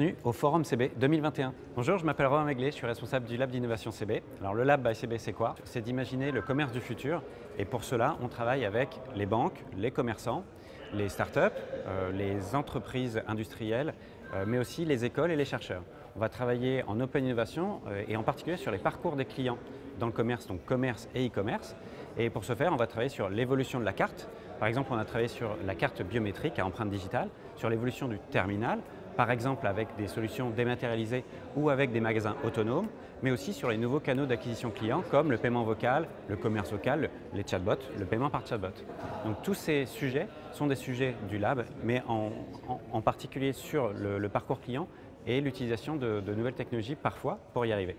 Bienvenue au Forum CB 2021. Bonjour, je m'appelle Romain Maiglet, je suis responsable du Lab d'innovation CB. Alors le Lab by CB, c'est quoi? C'est d'imaginer le commerce du futur et pour cela, on travaille avec les banques, les commerçants, les startups, les entreprises industrielles, mais aussi les écoles et les chercheurs. On va travailler en open innovation et en particulier sur les parcours des clients dans le commerce, donc commerce et e-commerce. Et pour ce faire, on va travailler sur l'évolution de la carte. Par exemple, on a travaillé sur la carte biométrique à empreinte digitale, sur l'évolution du terminal, par exemple avec des solutions dématérialisées ou avec des magasins autonomes, mais aussi sur les nouveaux canaux d'acquisition client comme le paiement vocal, le commerce vocal, les chatbots, le paiement par chatbot. Donc tous ces sujets sont des sujets du lab, mais en particulier sur le parcours client et l'utilisation de nouvelles technologies parfois pour y arriver.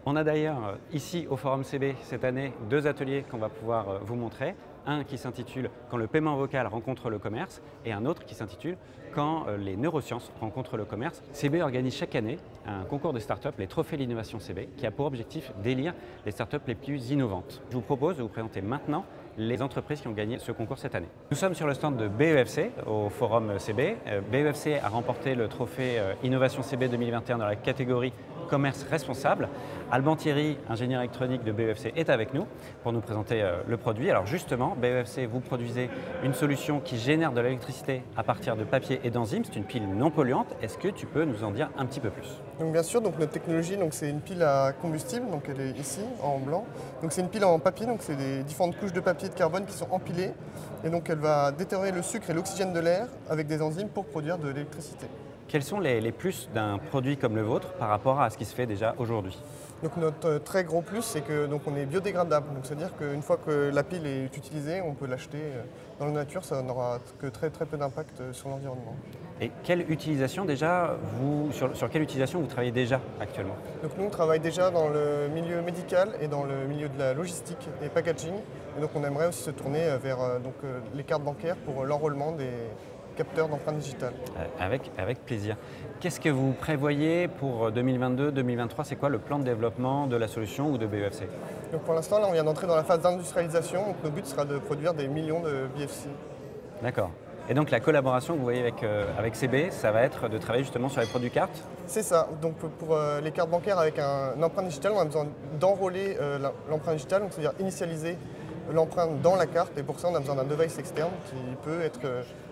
On a d'ailleurs ici au Forum CB cette année 2 ateliers qu'on va pouvoir vous montrer. Un qui s'intitule « Quand le paiement vocal rencontre le commerce » et un autre qui s'intitule « Quand les neurosciences rencontrent le commerce ». CB organise chaque année un concours de start-up, les Trophées de l'innovation CB, qui a pour objectif d'élire les start-up les plus innovantes. Je vous propose de vous présenter maintenant les entreprises qui ont gagné ce concours cette annannée. Nous sommes sur le stand de BEFC au Forum CB. BEFC a remporté le trophée Innovation CB 2021 dans la catégorie commerce responsable. Alban Thierry, ingénieur électronique de BEFC, est avec nous pour nous présenter le produit. Alors justement, BEFC, vous produisez une solution qui génère de l'électricité à partir de papier et d'enzymes. C'est une pile non polluante. Est-ce que tu peux nous en dire un petit peu plus? Donc bien sûr, donc notre technologie, c'est une pile à combustible, donc elle est ici en blanc. Donc c'est une pile en papier, donc c'est des différentes couches de papier et de carbone qui sont empilées. Et donc elle va détériorer le sucre et l'oxygène de l'air avec des enzymes pour produire de l'électricité. Quels sont les plus d'un produit comme le vôtre par rapport à ce qui se fait déjà aujourd'hui? Donc notre très gros plus, c'est que on est biodégradable. Donc c'est-à-dire qu'une fois que la pile est utilisée, on peut l'acheter dans la nature, ça n'aura que très peu d'impact sur l'environnement. Et quelle utilisation déjà, sur quelle utilisation vous travaillez déjà actuellement? Donc nous on travaille déjà dans le milieu médical et dans le milieu de la logistique et packaging. Et donc on aimerait aussi se tourner vers les cartes bancaires pour l'enrôlement des capteurs d'empreintes digitales. Avec plaisir. Qu'est-ce que vous prévoyez pour 2022-2023? C'est quoi le plan de développement de la solution ou de BEFC? Donc pour l'instant, là, on vient d'entrer dans la phase d'industrialisation. Donc notre but sera de produire des millions de BFC. D'accord. Et donc la collaboration que vous voyez avec CB, ça va être de travailler justement sur les produits cartes? C'est ça. Donc pour les cartes bancaires avec une empreinte digitale, on a besoin d'enrôler l'empreinte digitale, c'est-à-dire initialiser l'empreinte dans la carte, et pour ça on a besoin d'un device externe qui peut être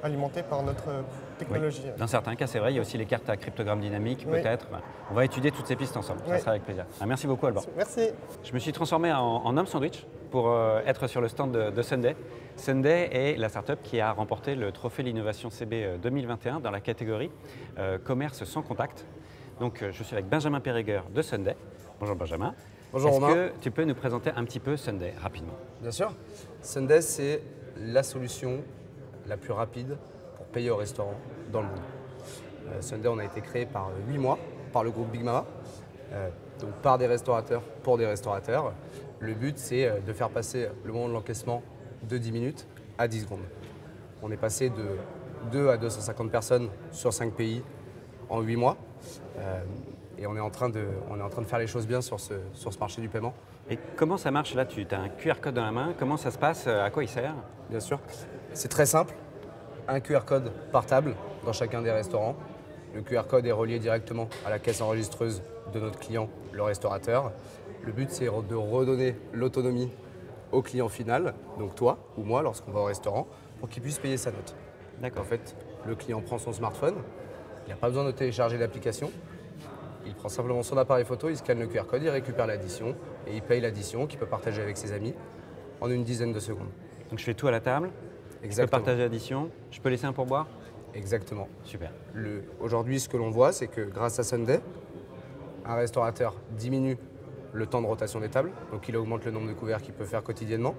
alimenté par notre technologie. Oui. Dans certains cas, c'est vrai, il y a aussi les cartes à cryptogramme dynamique, peut-être. Oui. On va étudier toutes ces pistes ensemble, ça sera avec plaisir. Merci beaucoup Alban. Merci. Je me suis transformé en homme sandwich pour être sur le stand de Sunday. Sunday est la startup qui a remporté le trophée de l'innovation CB 2021 dans la catégorie commerce sans contact. Donc je suis avec Benjamin Pérégueur de Sunday. Bonjour Benjamin. Bonjour Romain. Est-ce que tu peux nous présenter un petit peu Sunday rapidement? Bien sûr. Sunday, c'est la solution la plus rapide pour payer au restaurant dans le monde. Sunday, on a été créé par 8 mois par le groupe Big Mama, donc par des restaurateurs pour des restaurateurs. Le but, c'est de faire passer le moment de l'encaissement de 10 minutes à 10 secondes. On est passé de 2 à 250 personnes sur 5 pays en 8 mois. Et on est en train de faire les choses bien sur ce marché du paiement. Et comment ça marche là? Tu as un QR code dans la main, comment ça se passe? À quoi il sert? Bien sûr. C'est très simple. Un QR code par table dans chacun des restaurants. Le QR code est relié directement à la caisse enregistreuse de notre client, le restaurateur. Le but, c'est de redonner l'autonomie au client final, donc toi ou moi, lorsqu'on va au restaurant, pour qu'il puisse payer sa note. D'accord. En fait, le client prend son smartphone, il n'a pas besoin de télécharger l'application. Il prend simplement son appareil photo, il scanne le QR code, il récupère l'addition et il paye l'addition qu'il peut partager avec ses amis en une dizaine de secondes. Donc je fais tout à la table, je peux partager l'addition, je peux laisser un pourboire? Exactement. Super. Aujourd'hui, ce que l'on voit, c'est que grâce à Sunday, un restaurateur diminue le temps de rotation des tables, donc il augmente le nombre de couverts qu'il peut faire quotidiennement.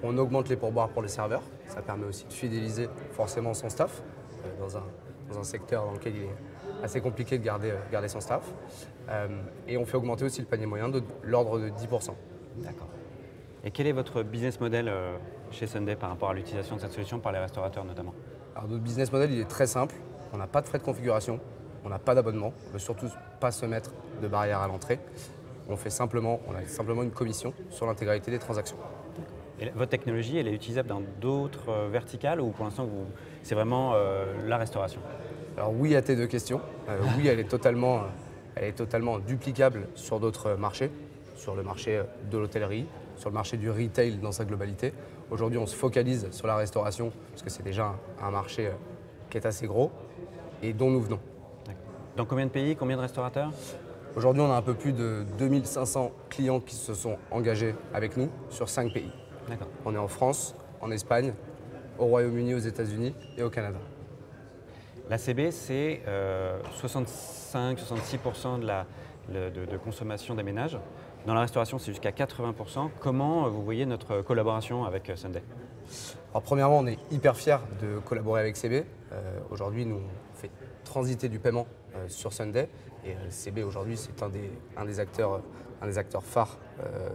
On augmente les pourboires pour les serveurs, ça permet aussi de fidéliser forcément son staff dans un secteur dans lequel il est assez compliqué de garder son staff. Et on fait augmenter aussi le panier moyen de l'ordre de 10%. D'accord. Et quel est votre business model chez Sunday par rapport à l'utilisation de cette solution par les restaurateurs notamment? Alors notre business model, il est très simple. On n'a pas de frais de configuration, on n'a pas d'abonnement, on ne veut surtout pas se mettre de barrière à l'entrée. On a simplement une commission sur l'intégralité des transactions. Et votre technologie, elle est utilisable dans d'autres verticales ou pour l'instant, c'est vraiment la restauration? Alors oui à tes deux questions. Oui, elle est totalement duplicable sur d'autres marchés, sur le marché de l'hôtellerie, sur le marché du retail dans sa globalité. Aujourd'hui, on se focalise sur la restauration parce que c'est déjà un marché qui est assez gros et dont nous venons. Dans combien de pays, combien de restaurateurs? Aujourd'hui, on a un peu plus de 2500 clients qui se sont engagés avec nous sur 5 pays. D'accord. On est en France, en Espagne, au Royaume-Uni, aux États-Unis et au Canada. L'ACB, c'est 65-66% de consommation des ménages. Dans la restauration, c'est jusqu'à 80%. Comment vous voyez notre collaboration avec Sunday? Alors premièrement, on est hyper fiers de collaborer avec CB. Aujourd'hui, nous, on fait transiter du paiement sur Sunday. Et CB, aujourd'hui, c'est un des acteurs phares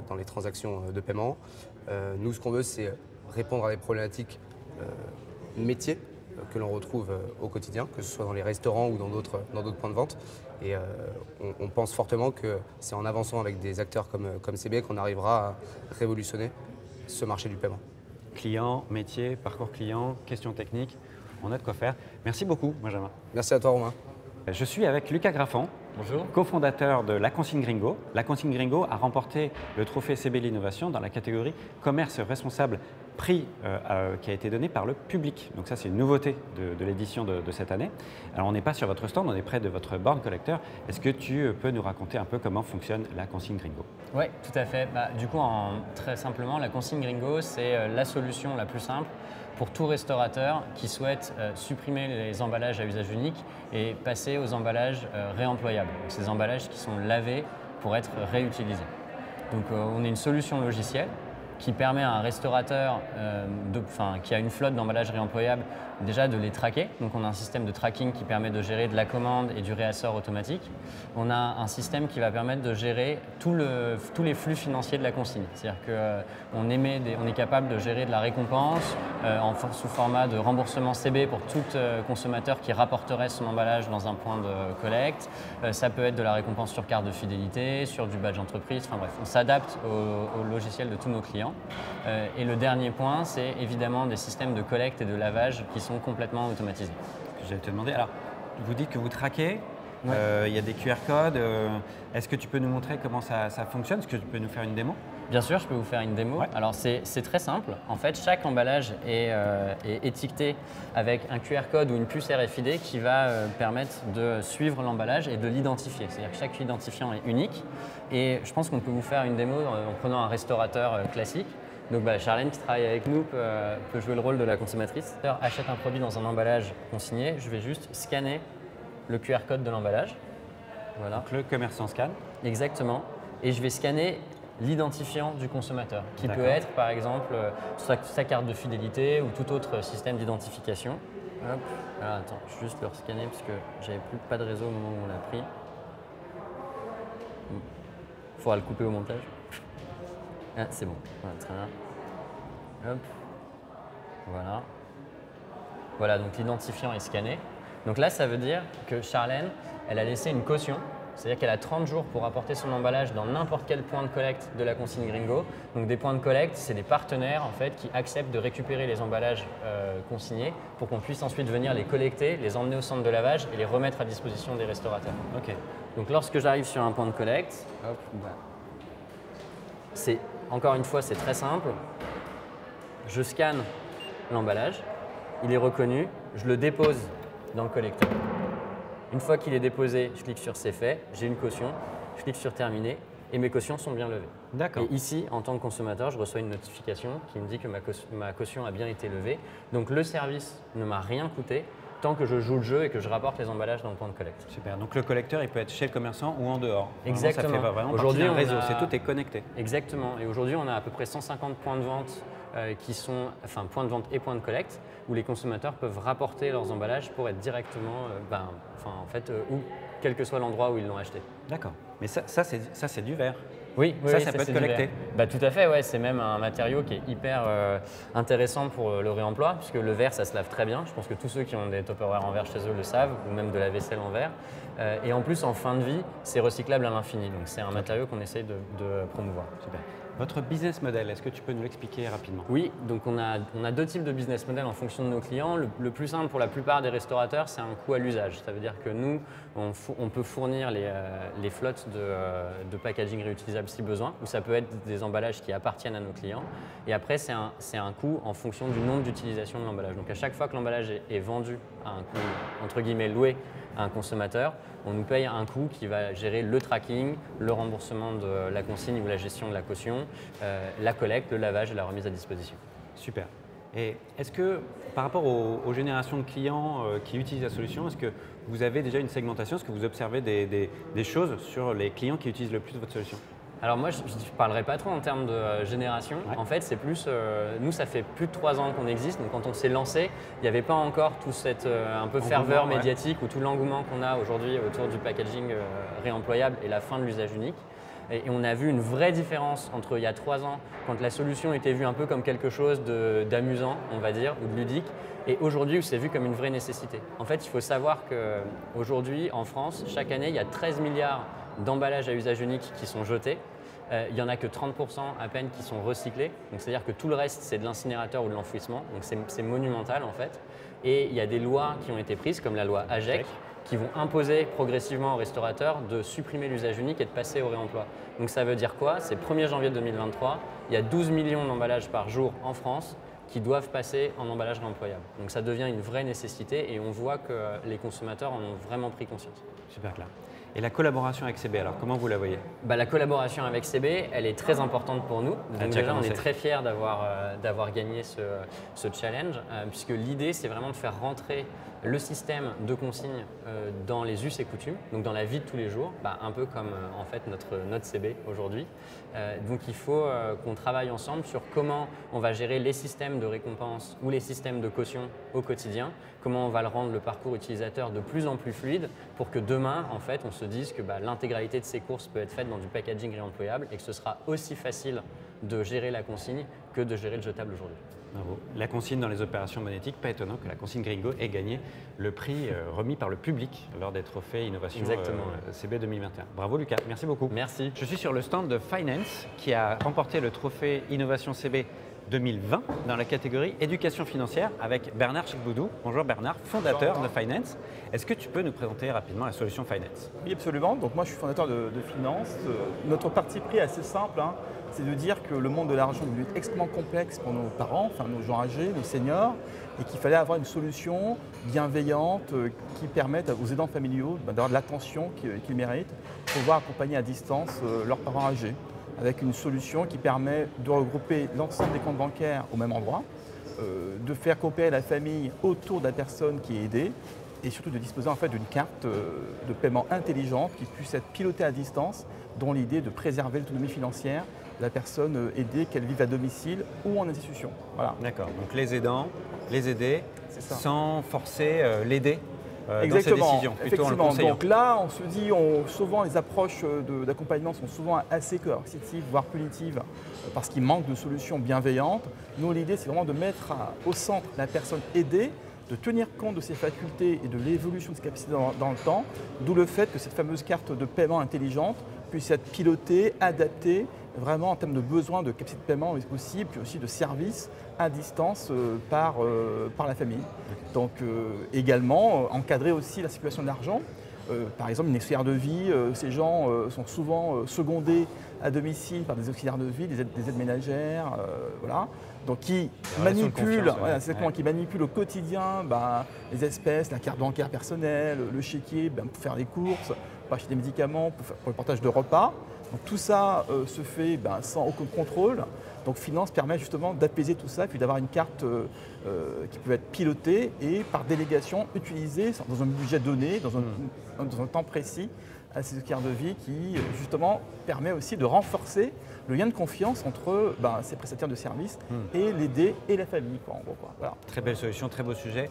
dans les transactions de paiement. Nous, ce qu'on veut, c'est répondre à des problématiques métiers que l'on retrouve au quotidien, que ce soit dans les restaurants ou dans d'autres points de vente. Et on pense fortement que c'est en avançant avec des acteurs comme CB qu'on arrivera à révolutionner ce marché du paiement. Client, métier, parcours client, questions techniques, on a de quoi faire. Merci beaucoup, Benjamin. Merci à toi, Romain. Je suis avec Lucas Graffan, Bonjour. cofondateur de La Consigne Gringo. La Consigne Gringo a remporté le trophée CB L'Innovation dans la catégorie commerce responsable, prix qui a été donné par le public. Donc ça, c'est une nouveauté de l'édition de cette année. Alors on n'est pas sur votre stand, on est près de votre borne collecteur. Est-ce que tu peux nous raconter un peu comment fonctionne La Consigne Gringo? Oui, tout à fait. Du coup, très simplement, La Consigne Gringo, c'est la solution la plus simple pour tout restaurateur qui souhaite supprimer les emballages à usage unique et passer aux emballages réemployables. Donc, ces emballages qui sont lavés pour être réutilisés. Donc on est une solution logicielle qui permet à un restaurateur qui a une flotte d'emballages réemployables déjà de les traquer. Donc on a un système de tracking qui permet de gérer de la commande et du réassort automatique. On a un système qui va permettre de gérer tous les flux financiers de la consigne. C'est-à-dire qu'on est capable de gérer de la récompense sous format de remboursement CB pour tout consommateur qui rapporterait son emballage dans un point de collecte. Ça peut être de la récompense sur carte de fidélité, sur du badge entreprise. Enfin bref, on s'adapte au logiciel de tous nos clients. Et le dernier point, c'est évidemment des systèmes de collecte et de lavage qui sont complètement automatisés. J'allais te demander, alors vous dites que vous traquez, Ouais. il y a des QR codes. Est-ce que tu peux nous montrer comment ça fonctionne? Est-ce que tu peux nous faire une démo? Bien sûr, je peux vous faire une démo. Ouais. Alors c'est très simple. En fait, chaque emballage est étiqueté avec un QR code ou une puce RFID qui va permettre de suivre l'emballage et de l'identifier. C'est-à-dire que chaque identifiant est unique. Et je pense qu'on peut vous faire une démo en prenant un restaurateur classique. Donc Charlène qui travaille avec nous peut jouer le rôle de la consommatrice. Achète un produit dans un emballage consigné, je vais juste scanner le QR code de l'emballage. Voilà. Donc le commerçant scanne. Exactement. Et je vais scanner l'identifiant du consommateur, qui peut être par exemple sa carte de fidélité ou tout autre système d'identification. Hop. Alors, attends, je vais juste le rescanner parce que j'avais pas de réseau au moment où on l'a pris. Il faudra le couper au montage. Ah, c'est bon, voilà, très bien. Hop. Voilà. Voilà, donc l'identifiant est scanné. Donc là, ça veut dire que Charlène, elle a laissé une caution. C'est-à-dire qu'elle a 30 jours pour apporter son emballage dans n'importe quel point de collecte de la consigne Gringo. Donc des points de collecte, c'est des partenaires en fait, qui acceptent de récupérer les emballages consignés pour qu'on puisse ensuite venir les collecter, les emmener au centre de lavage et les remettre à disposition des restaurateurs. Ok. Donc lorsque j'arrive sur un point de collecte, hop, encore une fois, c'est très simple. Je scanne l'emballage, il est reconnu, je le dépose dans le collecteur. Une fois qu'il est déposé, je clique sur C'est fait, j'ai une caution, je clique sur Terminer et mes cautions sont bien levées. D'accord. Et ici, en tant que consommateur, je reçois une notification qui me dit que ma caution a bien été levée. Donc le service ne m'a rien coûté tant que je joue le jeu et que je rapporte les emballages dans le point de collecte. Super. Donc le collecteur, il peut être chez le commerçant ou en dehors. Exactement. Ça fait vraiment Aujourd'hui, partie d'un réseau. on a- Tout est connecté. Exactement. Et aujourd'hui, on a à peu près 150 points de vente qui sont, enfin, points de vente et points de collecte, où les consommateurs peuvent rapporter leurs emballages pour être directement, où, quel que soit l'endroit où ils l'ont acheté. D'accord. Mais ça c'est du verre. Oui, Ça, oui, ça peut être c'est du collecté. verre. Tout à fait, ouais, c'est même un matériau qui est hyper intéressant pour le réemploi, puisque le verre, ça se lave très bien. Je pense que tous ceux qui ont des Tupperware en verre chez eux le savent, ou même de la vaisselle en verre. Et en plus, en fin de vie, c'est recyclable à l'infini. Donc c'est un matériau qu'on essaie de promouvoir. Super. Votre business model, est-ce que tu peux nous l'expliquer rapidement? Oui, donc on a deux types de business model en fonction de nos clients. Le plus simple pour la plupart des restaurateurs, c'est un coût à l'usage. Ça veut dire que nous, on peut fournir les flottes de packaging réutilisable si besoin, ou ça peut être des emballages qui appartiennent à nos clients. Et après, c'est un coût en fonction du nombre d'utilisations de l'emballage. Donc à chaque fois que l'emballage est vendu à un coût, entre guillemets, loué à un consommateur, on nous paye un coût qui va gérer le tracking, le remboursement de la consigne ou la gestion de la caution, la collecte, le lavage et la remise à disposition. Super. Et est-ce que, par rapport aux générations de clients qui utilisent la solution, est-ce que vous avez déjà une segmentation? Est-ce que vous observez des choses sur les clients qui utilisent le plus votre solution? Alors moi, je ne parlerai pas trop en termes de génération. Ouais. En fait, c'est plus, nous, ça fait plus de 3 ans qu'on existe. Donc quand on s'est lancé, il n'y avait pas encore tout cette un peu ferveur ouais. médiatique ou tout l'engouement qu'on a aujourd'hui autour du packaging réemployable et la fin de l'usage unique. Et on a vu une vraie différence entre il y a 3 ans, quand la solution était vue un peu comme quelque chose d'amusant, on va dire, ou de ludique, et aujourd'hui où c'est vu comme une vraie nécessité. En fait, il faut savoir qu'aujourd'hui, en France, chaque année, il y a 13 milliards d'emballages à usage unique qui sont jetés. Il n'y en a que 30% à peine qui sont recyclés. Donc c'est-à-dire que tout le reste, c'est de l'incinérateur ou de l'enfouissement. Donc c'est monumental en fait. Et il y a des lois qui ont été prises, comme la loi AGEC, qui vont imposer progressivement aux restaurateurs de supprimer l'usage unique et de passer au réemploi. Donc ça veut dire quoi? C'est 1er janvier 2023, il y a 12 millions d'emballages par jour en France qui doivent passer en emballage réemployable. Donc ça devient une vraie nécessité et on voit que les consommateurs en ont vraiment pris conscience. Super clair. Et la collaboration avec CB, alors comment vous la voyez? La collaboration avec CB, elle est très importante pour nous. Donc déjà, on est très fiers d'avoir gagné ce challenge, puisque l'idée, c'est vraiment de faire rentrer le système de consigne dans les us et coutumes, donc dans la vie de tous les jours, un peu comme en fait notre CB aujourd'hui. Donc il faut qu'on travaille ensemble sur comment on va gérer les systèmes de récompense ou les systèmes de caution au quotidien, comment on va le rendre le parcours utilisateur de plus en plus fluide pour que demain, en fait, on se dise que l'intégralité de ces courses peut être faite dans du packaging réemployable et que ce sera aussi facile de gérer la consigne que de gérer le jetable aujourd'hui. Bravo. La consigne dans les opérations monétiques, pas étonnant que la consigne Gringo ait gagné le prix remis par le public lors des trophées Innovation CB 2021. Bravo Lucas, merci beaucoup. Merci. Je suis sur le stand de Finance qui a remporté le trophée Innovation CB 2020 dans la catégorie éducation financière avec Bernard Chikboudou. Bonjour Bernard, fondateur de Finance. Est-ce que tu peux nous présenter rapidement la solution Finance? Oui, absolument. Donc moi, je suis fondateur de Finance. Notre parti pris est assez simple, c'est de dire que le monde de l'argent est devenu extrêmement complexe pour nos parents, enfin nos gens âgés, nos seniors, et qu'il fallait avoir une solution bienveillante qui permette aux aidants familiaux d'avoir de l'attention qu'ils méritent pour pouvoir accompagner à distance leurs parents âgés, avec une solution qui permet de regrouper l'ensemble des comptes bancaires au même endroit, de faire coopérer la famille autour de la personne qui est aidée et surtout de disposer en fait d'une carte de paiement intelligente qui puisse être pilotée à distance, dont l'idée est de préserver l'autonomie financière de la personne aidée, qu'elle vive à domicile ou en institution. Voilà. D'accord, donc les aidants, les aider, sans forcer l'aider dans ses Exactement, décisions, plutôt en le conseillant. Donc là, on se dit, souvent les approches d'accompagnement sont souvent assez coercitives, voire punitives, parce qu'il manque de solutions bienveillantes. Nous, l'idée, c'est vraiment de mettre au centre la personne aidée, de tenir compte de ses facultés et de l'évolution de ses capacités dans le temps, d'où le fait que cette fameuse carte de paiement intelligente puisse être pilotée, adaptée, vraiment en termes de besoins de capacité de paiement possible, puis aussi de services à distance par la famille. Donc également, encadrer aussi la circulation de l'argent. Par exemple, une auxiliaire de vie, ces gens sont souvent secondés à domicile par des auxiliaires de vie, des aides ménagères, voilà. Donc qui manipulent, qui manipulent au quotidien les espèces, la carte bancaire personnelle, le chéquier pour faire des courses, pour acheter des médicaments, pour le partage de repas. Donc tout ça se fait sans aucun contrôle. Donc Finance permet justement d'apaiser tout ça, puis d'avoir une carte qui peut être pilotée et par délégation utilisée dans un budget donné, dans un temps précis, à ces auxiliaires de vie qui justement permet aussi de renforcer le lien de confiance entre ces prestataires de services et l'aidé et la famille, en gros, quoi. Voilà. Très belle solution, très beau sujet.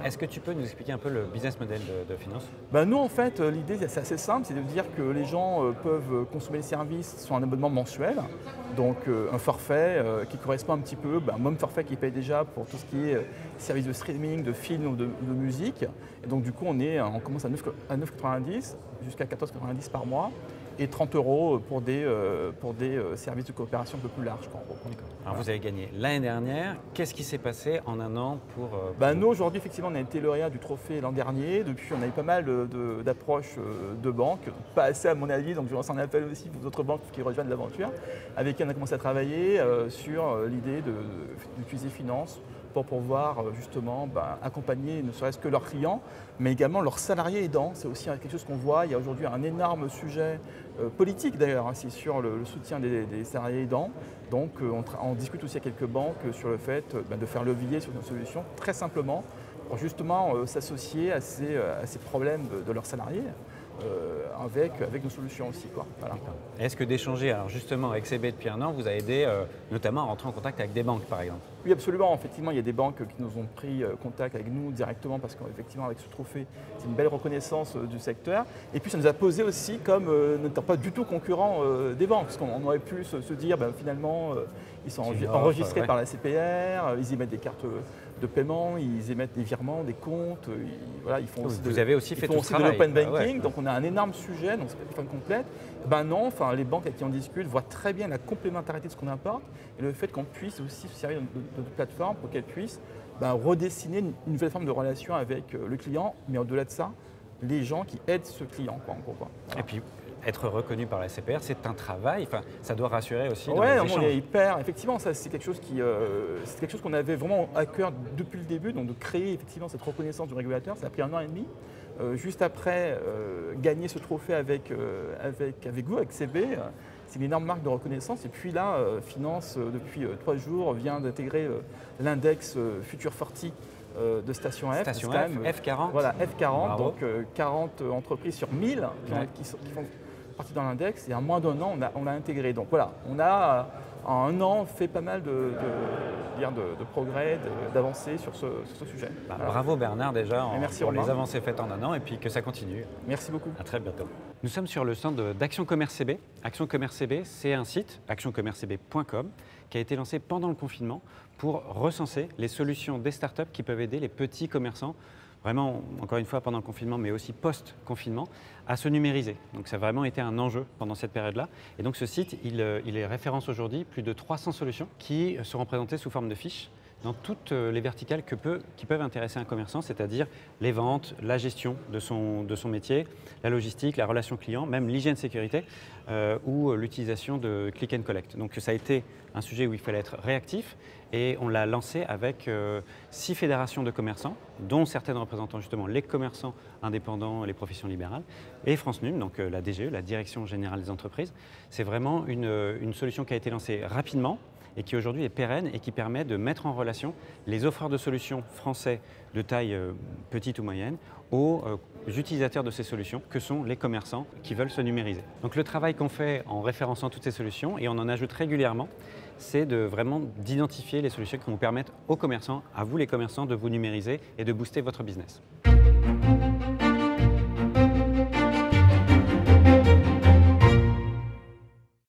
Est-ce que tu peux nous expliquer un peu le business model de Finance? Nous, en fait, l'idée, c'est assez simple, c'est de dire que les gens peuvent consommer les services sur un abonnement mensuel, donc un forfait qui correspond un petit peu, un même forfait qui paye déjà pour tout ce qui est services de streaming, de films ou de musique. Et donc, du coup, on commence à 9,90 jusqu'à 14,90 par mois. et 30 € pour des services de coopération un peu plus larges. En gros. Alors vous avez gagné l'année dernière. Qu'est-ce qui s'est passé en un an pour Nous, aujourd'hui, effectivement, on a été lauréat du trophée l'an dernier. Depuis, on a eu pas mal d'approches de banques, pas assez à mon avis, donc je lance un appel aussi pour d'autres banques qui rejoignent l'aventure, avec qui on a commencé à travailler sur l'idée d'utiliser Finance pour pouvoir justement accompagner ne serait-ce que leurs clients, mais également leurs salariés aidants. C'est aussi quelque chose qu'on voit. Il y a aujourd'hui un énorme sujet politique d'ailleurs, c'est sur le soutien des salariés aidants. Donc on discute aussi avec quelques banques sur le fait de faire levier sur une solution très simplement pour justement s'associer à ces problèmes de leurs salariés. Avec nos solutions aussi. Voilà. Est-ce que d'échanger justement avec CB depuis un an vous a aidé notamment à rentrer en contact avec des banques par exemple? Oui, absolument. Effectivement, il y a des banques qui nous ont pris contact avec nous directement parce qu'effectivement avec ce trophée, c'est une belle reconnaissance du secteur. Et puis ça nous a posé aussi comme n'étant pas du tout concurrents des banques, parce qu'on aurait pu se dire finalement ils sont enregistrés par la CPR, ils émettent des cartes de paiement, ils émettent des virements, des comptes, ils font aussi vous avez aussi fait tout ce de travail. l'open banking, donc on a un énorme sujet, donc c'est pas une fin complète. Non, les banques avec qui on discute voient très bien la complémentarité de ce qu'on apporte et le fait qu'on puisse aussi se servir de notre plateforme pour qu'elles puissent redessiner une nouvelle forme de relation avec le client, mais au-delà de ça, les gens qui aident ce client. En gros. Voilà. Et puis, être reconnu par la CPR, c'est un travail, ça doit rassurer aussi dans les échanges. On est hyper, effectivement, ça c'est quelque chose qu'on avait vraiment à cœur depuis le début, donc de créer effectivement cette reconnaissance du régulateur. Ça a pris 1 an et demi. Juste après, gagner ce trophée avec vous, avec CB, c'est une énorme marque de reconnaissance. Et puis là, Finance, depuis 3 jours, vient d'intégrer l'index Future 40 de Station F. Station F, F40. Voilà, F40, Bravo. donc 40 entreprises sur 1000 qui font partie dans l'index. Et en moins d'1 an, on l'a intégré. Donc voilà, on a en 1 an fait pas mal de progrès, d'avancées sur ce sujet. Voilà. Bravo Bernard déjà pour les avancées faites en 1 an et puis que ça continue. Merci beaucoup. À très bientôt. Nous sommes sur le stand d'Action Commerce CB. Action Commerce CB, c'est un site, actioncommercecb.com, qui a été lancé pendant le confinement pour recenser les solutions des startups qui peuvent aider les petits commerçants, vraiment, encore une fois, pendant le confinement, mais aussi post-confinement, à se numériser. Donc ça a vraiment été un enjeu pendant cette période-là. Et donc ce site, il est référence aujourd'hui plus de 300 solutions qui seront présentées sous forme de fiches dans toutes les verticales qui peuvent intéresser un commerçant, c'est-à-dire les ventes, la gestion de son métier, la logistique, la relation client, même l'hygiène sécurité ou l'utilisation de click and collect. Donc ça a été un sujet où il fallait être réactif et on l'a lancé avec 6 fédérations de commerçants, dont certaines représentant justement les commerçants indépendants, les professions libérales, et France Num, donc la DGE, la Direction Générale des Entreprises. C'est vraiment une solution qui a été lancée rapidement et qui aujourd'hui est pérenne et qui permet de mettre en relation les offreurs de solutions français de taille petite ou moyenne aux utilisateurs de ces solutions, que sont les commerçants qui veulent se numériser. Donc le travail qu'on fait en référençant toutes ces solutions, et on en ajoute régulièrement, c'est vraiment d'identifier les solutions qui vont vous permettre aux commerçants, à vous les commerçants, de vous numériser et de booster votre business.